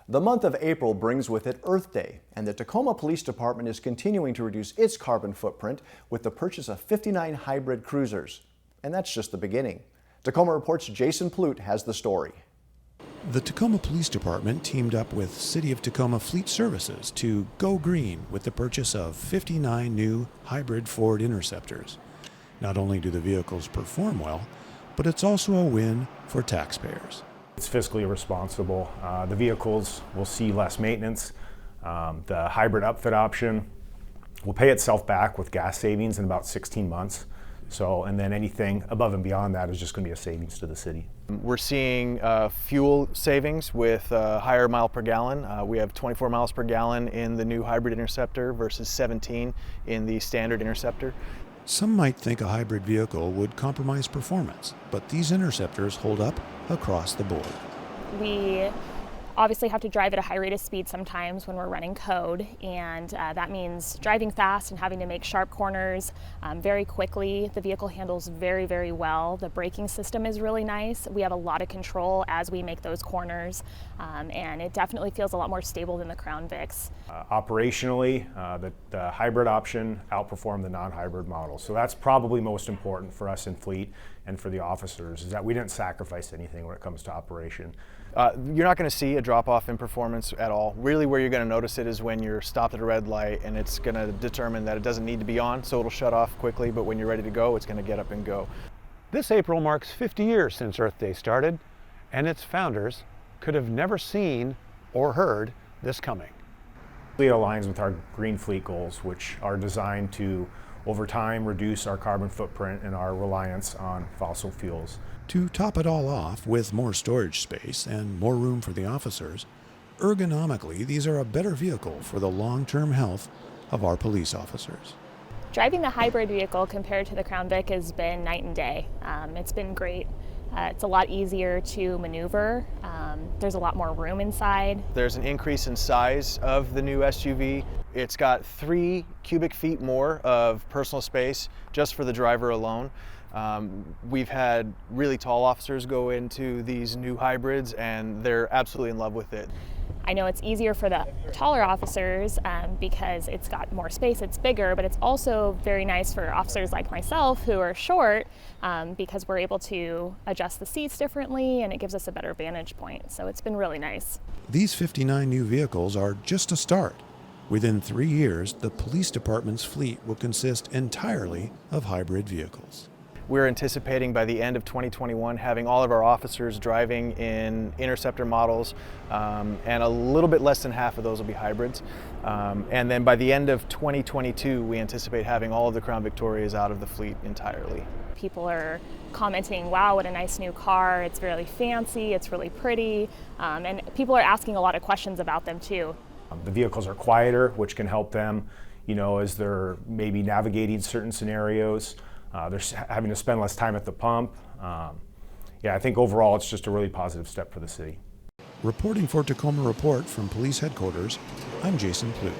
The month of April brings with it Earth Day, and the Tacoma Police Department is continuing to reduce its carbon footprint with the purchase of 59 hybrid cruisers. And that's just the beginning. Tacoma Report's Jason Plute has the story. The Tacoma Police Department teamed up with City of Tacoma Fleet Services to go green with the purchase of 59 new hybrid Ford Interceptors. Not only do the vehicles perform well, but it's also a win for taxpayers. It's fiscally responsible. The vehicles will see less maintenance. The hybrid upfit option will pay itself back with gas savings in about 16 months. And then anything above and beyond that is just going to be a savings to the city. We're seeing fuel savings with higher mile per gallon. We have 24 miles per gallon in the new hybrid Interceptor versus 17 in the standard Interceptor. Some might think a hybrid vehicle would compromise performance, but these Interceptors hold up across the board. We obviously have to drive at a high rate of speed sometimes when we're running code, and that means driving fast and having to make sharp corners very quickly. The vehicle handles very, very well. The braking system is really nice. We have a lot of control as we make those corners, and it definitely feels a lot more stable than the Crown Vics. Operationally, the hybrid option outperformed the non-hybrid model. So that's probably most important for us in fleet and for the officers, is that we didn't sacrifice anything when it comes to operation. You're not going to see a drop-off in performance at all. Really where you're going to notice it is when you're stopped at a red light and it's going to determine that it doesn't need to be on, so it'll shut off quickly, but when you're ready to go, it's going to get up and go. This April marks 50 years since Earth Day started, and its founders could have never seen or heard this coming. It aligns with our green fleet goals, which are designed to, over time, reduce our carbon footprint and our reliance on fossil fuels. To top it all off, with more storage space and more room for the officers, ergonomically, these are a better vehicle for the long-term health of our police officers. Driving the hybrid vehicle compared to the Crown Vic has been night and day. It's been great. It's a lot easier to maneuver. There's a lot more room inside. There's an increase in size of the new SUV. It's got 3 cubic feet more of personal space just for the driver alone. We've had really tall officers go into these new hybrids and they're absolutely in love with it. I know it's easier for the taller officers because it's got more space, it's bigger, but it's also very nice for officers like myself who are short because we're able to adjust the seats differently and it gives us a better vantage point. So it's been really nice. These 59 new vehicles are just a start. Within 3 years, the police department's fleet will consist entirely of hybrid vehicles. We're anticipating by the end of 2021 having all of our officers driving in Interceptor models, and a little bit less than half of those will be hybrids. And then by the end of 2022, we anticipate having all of the Crown Victorias out of the fleet entirely. People are commenting, wow, what a nice new car, it's really fancy, it's really pretty, and people are asking a lot of questions about them too. The vehicles are quieter, which can help them, as they're maybe navigating certain scenarios. They're having to spend less time at the pump. I think overall it's just a really positive step for the city. Reporting for Tacoma Report from Police Headquarters, I'm Jason Plute.